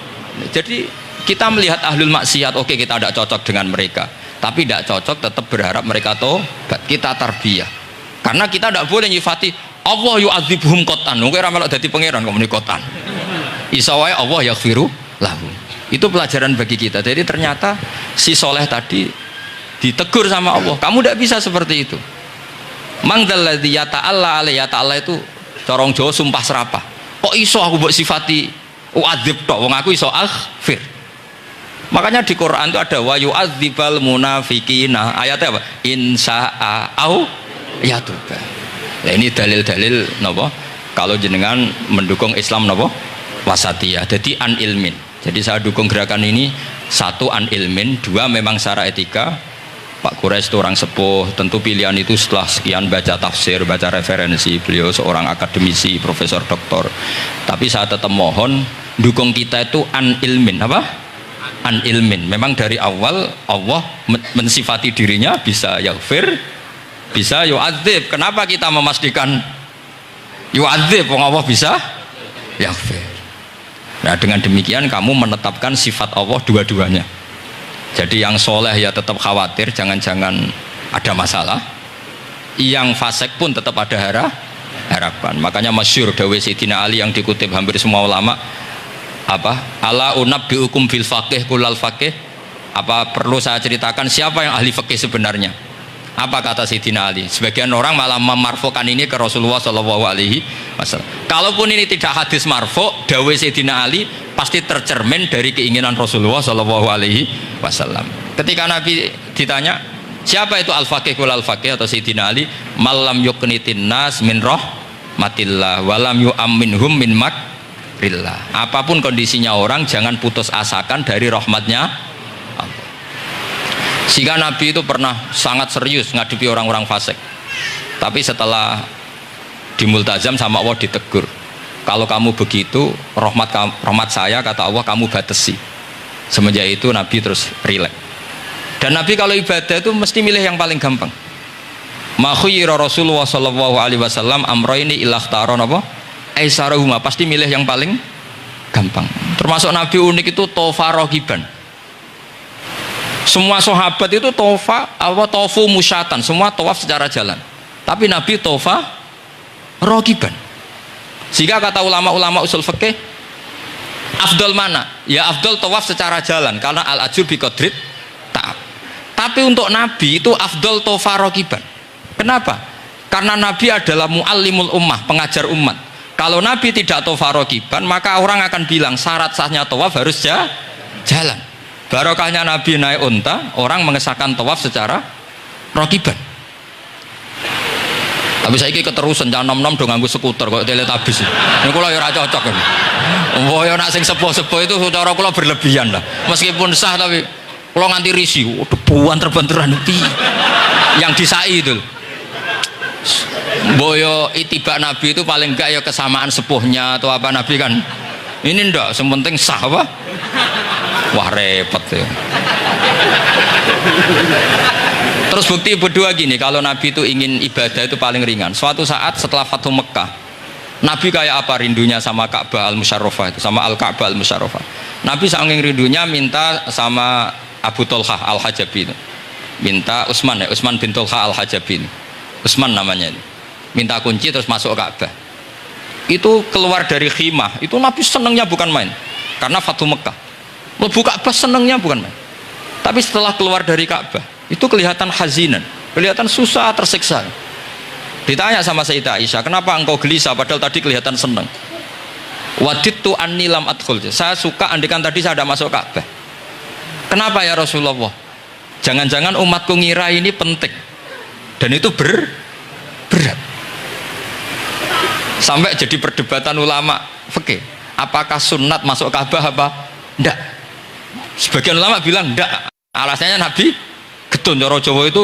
Speaker 1: Jadi kita melihat ahlul maksiat, oke, kita tidak cocok dengan mereka, tapi tidak cocok tetap berharap mereka tobat. Kita tarbiyah, karena kita tidak boleh nyifati Allah yu'adzibuhum qatan. Mungkin ramelok dadi pangeran kok muni qatan. Isa wae Allah yaghfiru lahum. Itu pelajaran bagi kita. Jadi ternyata si soleh tadi ditegur sama Allah, kamu tidak bisa seperti itu. Mang dzalladzi yata'alla alayya, ta'ala itu corong Jawa sumpah serapah. Kok iso aku mbok sifati u'adzib tok, wong aku iso aghfir. Makanya di Quran itu ada wa yu'adzibal munafiqina. Ayatnya apa? Insya'a au yatuba. Nah, ini dalil-dalil napa? Kalau jenengan mendukung Islam napa? Wasatiyah. Jadi an ilmin. Jadi saya dukung gerakan ini, satu an ilmin, dua memang secara etika. Pak Quraisy itu orang sepuh, tentu pilihan itu setelah sekian baca tafsir, baca referensi, beliau seorang akademisi, profesor, doktor. Tapi saya tetap mohon dukung kita itu an ilmin, apa? An ilmin. Memang dari awal Allah mensifati dirinya bisa yaghfir, bisa yu'adzib. Kenapa kita memastikan yu'adzib? Wong Allah bisa yaghfir. Nah, dengan demikian kamu menetapkan sifat Allah dua-duanya. Jadi yang soleh ya tetap khawatir jangan-jangan ada masalah, yang fasik pun tetap ada harapan. Makanya masyhur dawuh Sayyidina Ali yang dikutip hampir semua ulama, apa? Ala unabbiukum bil faqih kullal faqih. Apa perlu saya ceritakan siapa yang ahli fikih sebenarnya? Apa kata Sayyidina Ali? Sebagian orang malah memarfukan ini ke Rasulullah SAW. Kalaupun ini tidak hadis marfu, dawuh Sayyidina Ali pasti tercermin dari keinginan Rasulullah SAW. Ketika Nabi ditanya siapa itu al-faqih kul al-faqih atau Sayyidina Ali, malam yuknitin nas min rahmatillah walam yu'amminhum min makrillah. Apapun kondisinya orang, jangan putus asakan dari rahmatnya Allah. Sehingga Nabi itu pernah sangat serius ngadepi orang-orang fasik, tapi setelah dimultazam sama Allah ditegur, kalau kamu begitu rahmat saya, kata Allah, kamu batasi. Semenjak itu Nabi terus rileks. Dan Nabi kalau ibadah itu mesti milih yang paling gampang. Ma khuyira Rasulullah sallallahu alaihi wasallam amroini ilakhtaron apa? Aisarahuma, pasti milih yang paling gampang. Termasuk Nabi unik itu tofa rogiban. Semua sahabat itu tofu musyatan, semua tawaf secara jalan. Tapi Nabi tofa rogiban. Sehingga kata ulama-ulama usul fikih, afdol mana? Ya afdol tawaf secara jalan, karena al-ajur biqadrit ta'ab. Tapi untuk Nabi itu afdol tofa rogiban. Kenapa? Karena Nabi adalah muallimul ummah, pengajar umat. Kalau Nabi tidak tofa rogiban, maka orang akan bilang syarat sahnya tawaf harus jalan. Barokahnya Nabi naik unta, orang mengesahkan tawaf secara rogiban. Tapi saya ini keterusan jangan nom-nom dong nganggo skuter kok teletabis. Ini kula ya ora cocok kan. Wah ya nak sing sepuh-sepuh itu cara kula berlebihan lah. Meskipun sah tapi Kalau nganti risih, debuan terbenturan yang disai itu. Boyo itibak Nabi itu paling enggak ya kesamaan sepuhnya atau apa Nabi kan. Ini ndak, sementing sah apa? Wah repot ya. Terus bukti berdua gini, kalau Nabi itu ingin ibadah itu paling ringan. Suatu saat setelah Fathu Mekah, Nabi kayak apa rindunya sama Ka'bah al-Musyarrafah itu, sama Al-Ka'bah al-Musyarrafah. Nabi saking rindunya minta sama Abu Tolhah al-Hajabi itu. Minta Utsman ya, Utsman bin Tolhah al-Hajabi. Utsman namanya itu. Minta kunci terus masuk Ka'bah. Itu keluar dari khimah, itu Nabi senengnya bukan main. Karena Fathu Mekah. Lebu Ka'bah senengnya bukan main. Tapi setelah keluar dari Ka'bah, itu kelihatan hazinan, kelihatan susah, tersiksa. Ditanya sama Sayyidah Aisyah, kenapa engkau gelisah padahal tadi kelihatan senang? Wadidtu anni lam adkhul. Saya suka andikan tadi saya ada masuk Ka'bah. Kenapa ya Rasulullah? Jangan-jangan umatku ngira ini penting. Dan itu berat. Sampai jadi perdebatan ulama fikih. Apakah sunat masuk Ka'bah apa? Enggak. Sebagian ulama bilang enggak. Alasannya Nabi getun cara Jawa itu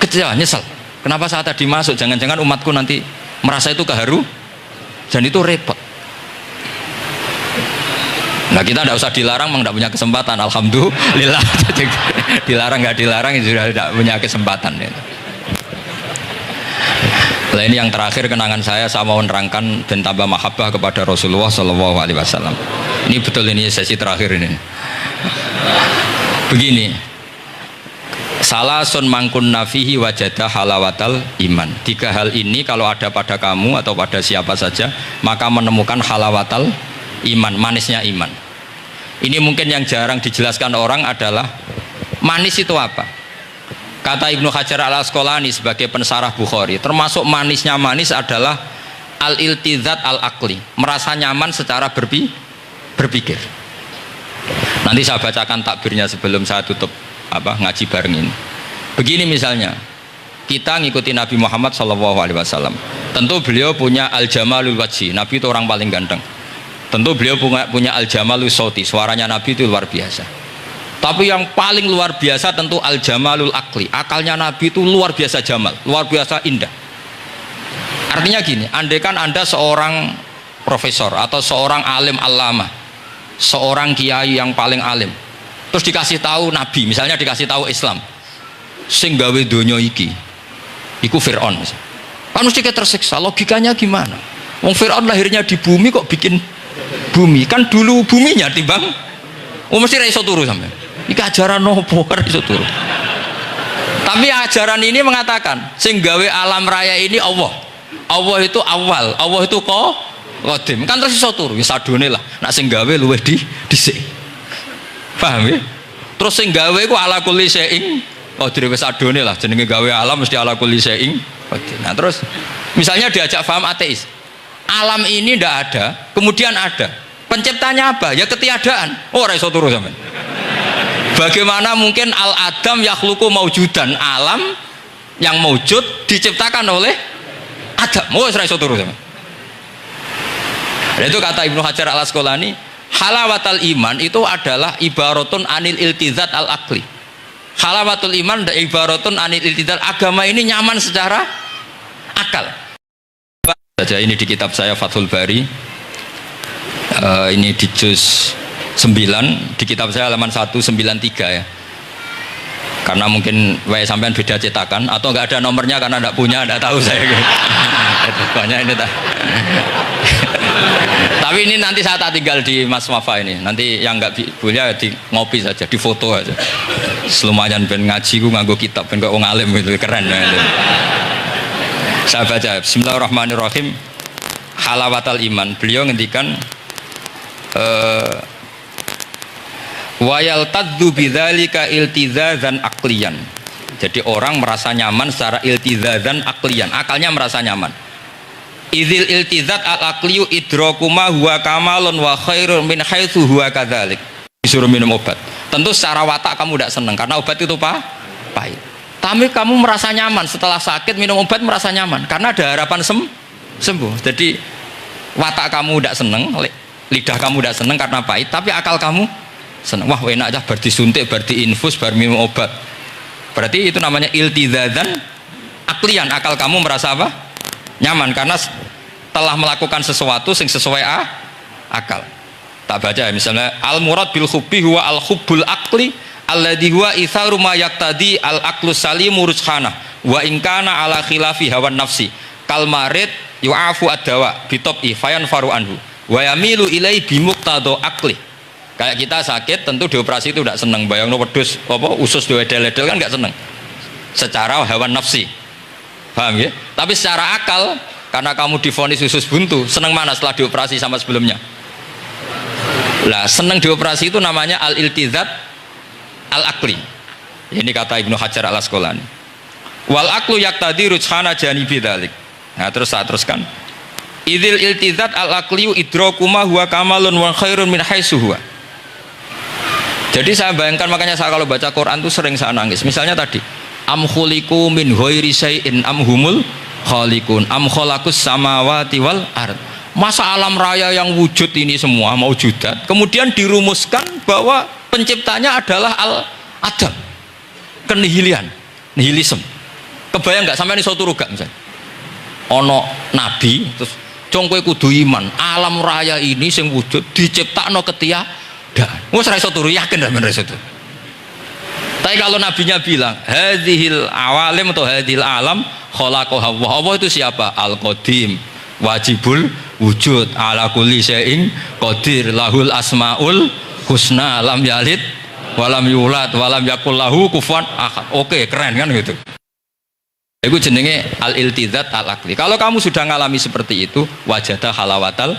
Speaker 1: kecewa, nyesel. Kenapa saat tadi masuk? Jangan-jangan umatku nanti merasa itu keharu dan itu repot. Nah kita tidak usah dilarang, memang tidak punya kesempatan. Alhamdulillah. Dilarang nggak dilarang, sudah tidak punya kesempatan. Nah ini yang terakhir kenangan saya mau menerangkan dan tambah mahabbah kepada Rasulullah Shallallahu Alaihi Wasallam. Ini betul, ini sesi terakhir ini. Begini, salasun mangkun nafihi wajadah halawatal iman. 3 hal ini kalau ada pada kamu atau pada siapa saja, maka menemukan halawatal iman, manisnya iman. Ini mungkin yang jarang dijelaskan orang adalah manis itu apa. Kata Ibnu Hajar al-Asqalani sebagai pensarah Bukhari, termasuk manisnya manis adalah al-iltizat al-aqli, merasa nyaman secara berpikir. Nanti saya bacakan takbirnya sebelum saya tutup ngaji bareng ini. Begini misalnya, kita ngikuti Nabi Muhammad SAW. Tentu beliau punya al-jamalul wajhi, Nabi itu orang paling ganteng. Tentu beliau punya al-jamalul sauti, suaranya Nabi itu luar biasa. Tapi yang paling luar biasa tentu al-jamalul akli, akalnya Nabi itu luar biasa jamal, luar biasa indah. Artinya gini, andaikan Anda seorang profesor atau seorang alim allamah, seorang kiai yang paling alim, terus dikasih tahu Nabi, misalnya dikasih tahu Islam, sing gawe donya iki iku Fir'aun, kan mesti tersiksa. Logikanya gimana? Wong Fir'aun lahirnya di bumi kok bikin bumi, kan dulu buminya timbang. Mesti ra iso turu sampean. Iki ajaran nopo ra iso turu. Tapi ajaran ini mengatakan sing gawe alam raya ini Allah. Allah itu awal, Allah itu qadim. Kan terus iso turu, ya sadone lah. Nak sing gawe luwih dhisik. Paham ya? Terus sing gawe ku ala kulli syai'in qadir, wis adone lah, jenenge gawe alam mesti ala kulli syai'in qadir. Nah, terus misalnya diajak paham ateis. Alam ini ndak ada, kemudian ada. Penciptanya apa? Ya ketiadaan. Oh, ora iso turu sampean. Bagaimana mungkin al-adam yakhluqu maujudan, alam yang maujud diciptakan oleh Adam. Oh, ora iso turu sampean. Dan itu kata Ibnu Hajar al-Asqalani, halawatul iman itu adalah ibaratun anil iltizat al-aqli. Halawatul iman dan ibaratun anil iltizat, agama ini nyaman secara akal. Saja ini di kitab saya Fathul Bari, ini di juz 9, di kitab saya halaman 193 ya. Karena mungkin sampean beda cetakan atau enggak ada nomornya karena enggak punya, enggak tahu saya. Banyak ini tak. Tapi ini nanti saya tak tinggal di Mas Wafa ini. Nanti yang enggak boleh di ngopi saja, di foto aja. Selumayan ben ngaji ku nganggo kitab ben kok wong alim itu keren ya. Saya baca Bismillahirrahmanirrahim. Halawatal iman, beliau ngendikan wa yaltadzu bidzalika iltizazan aqliyan. Jadi orang merasa nyaman secara iltizazan aqliyan, akalnya merasa nyaman. Idzil iltizat al aqliyu idrakuma huwa kamalun wa khairun min haitsu huwa kadzalik. Disuruh minum obat. Tentu secara watak kamu tidak senang karena obat itu pahit. Tapi kamu merasa nyaman setelah sakit minum obat, merasa nyaman karena ada harapan sembuh. Jadi watak kamu tidak senang, lidah kamu tidak senang karena pahit, tapi akal kamu seneng. Wah enak aja bar disuntik, bar diinfus, bar minum obat. Berarti itu namanya iltidzadzan aklian, akal kamu merasa apa? Nyaman karena telah melakukan sesuatu yang sesuai akal. Tak baca ya, misalnya al murad bil hubbi huwa al hubbul akli alladhi huwa itharu ma yaqtadi al aqlu salimu rujhana wa in kana ala khilafi hawan nafsi kal marid yu'afu ad-dawa bi tab'i fayanfaru anhu wa yamilu ilai bi muqtado akli. Kayak kita sakit tentu dioperasi itu tidak senang, bayangno wedhus apa usus diedel-edel kan enggak senang secara hawan nafsi, paham ya? Tapi secara akal karena kamu divonis usus buntu, senang mana setelah dioperasi sama sebelumnya? Lah senang dioperasi itu namanya al-iltizat al-akli. Ini kata Ibnu Hajar al-Asqalani. Wal aklu yaqtadi rujhana janibi dzalik. Nah, terus saya teruskan. Idzil iltizat al-akliyu idrakuma huwa kamalun wa khairun min haitsu huwa. Jadi saya bayangkan, makanya saya kalau baca Quran itu sering saya nangis. Misalnya tadi, am khuliqu min ghairi syai'in am humul khaliqun am khalaqus samawati wal ard. Masa alam raya yang wujud ini semua maujudat kemudian dirumuskan bahwa penciptanya adalah al-adam, kenihilian, nihilisme. Kebayang nggak sampai ini suatu ruga misalnya ono nabi terus congkoe kudu iman alam raya ini sing wujud diciptakno ketiadaan. Wes ra iso turu yakin ra men ra iso. Tapi kalau nabinya bilang hadhil awalim atau hadhil alam khalaqaha Allah itu siapa? Al-Qadim wajibul wujud ala kulli syai'in qadir lahul asmaul husna lam yalid walam yulad walam yakul lahu kufuwan ahad. Oke, keren kan gitu. Itu jenenge al-iltizat al-akli. Kalau kamu sudah ngalami seperti itu wajada halawatal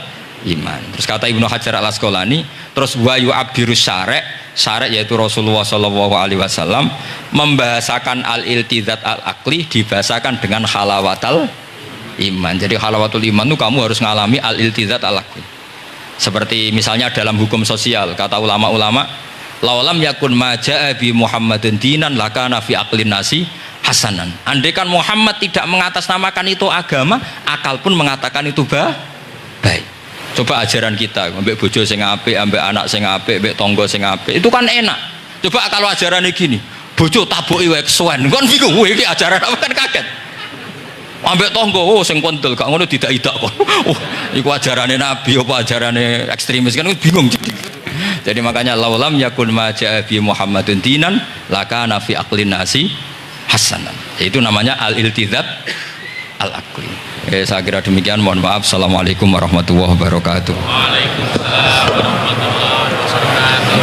Speaker 1: iman. Terus kata Ibnu Hajar al-Asqalani, terus wa yu'abbirus syara' yaitu Rasulullah sallallahu alaihi wasallam membahasakan al-iltizat al-akli dibahasakan dengan halawatal iman. Jadi halawatul iman itu kamu harus ngalami al-iltizat al-akli. Seperti misalnya dalam hukum sosial, kata ulama-ulama, laulam yakun maja'a bi Muhammadin dinan lakana fi aqlin nasi hasanan. Andai kan Muhammad tidak mengatasnamakan itu agama, akal pun mengatakan itu baik. Coba ajaran kita, ambek bojo sing apik, ambek anak sing apik, ambek tangga sing apik. Itu kan enak. Coba kalau ajarannya gini, bojo taboki wae kesuwen. Kon bingung, iki ajaran apa kan kaget. Ambek tangga oh sing kondel gak ngono tidak-idak kok. Oh, iku ajarane nabi apa ajarane ekstremis kan bingung. Jadi makanya laulam yakun maja'a bi Muhammadin dinan lakana fi aqlin nasi hasanan. Itu namanya al-iltizat al-akli. Saya kira demikian, mohon maaf. Assalamualaikum warahmatullahi wabarakatuh. Waalaikumsalam warahmatullahi wabarakatuh.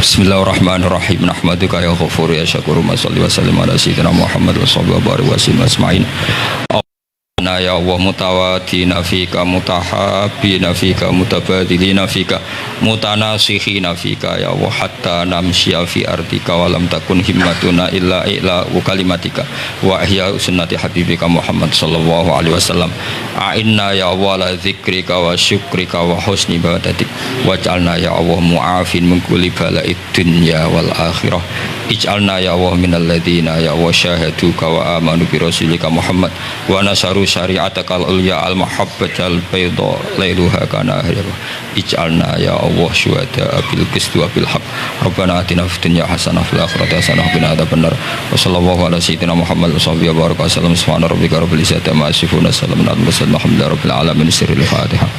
Speaker 1: Bismillahirrahmanirrahim. Nahmaduka ya ghafur ya syakur. Shalli wa sallim ala sayyidina Muhammad wa sallallahu alaihi wasallam asma'in. Ya Allah mutawatina fika mutahabbina fika mutabadilina fika mutanasikhina fika ya Allah hatta namshiya fi ardika wa lam takun himmatuna illa kalimatika wa ihya sunnati habibika Muhammad sallallahu alaihi wasallam. A'inna ya Allah la dzikrika wa syukrika wa husni ibadatik waj'alna ya Allah mu'afin min kulli bala'id dunya wal akhirah. Ij'alna ya Allah minal ladzina ya Allah syahaduka wa amanu bi rasulika Muhammad wa nasaru syari'atakal ulya al mahabbatal bayda lailuha kana ahliha. Ij'alna ya Allah syuhada bil qisti wa bil haq. Rabbana atina fid dunya hasanah fil akhirati hasanah wa qina adzabannar. Wa sallallahu ala sayyidina Muhammad wa sahbihi wa baraka sallam. Subhana rabbika rabbil izzati amma yasifun. Salamun alal mursalin walhamdulillahi rabbil alamin. Sirrul Fatihah.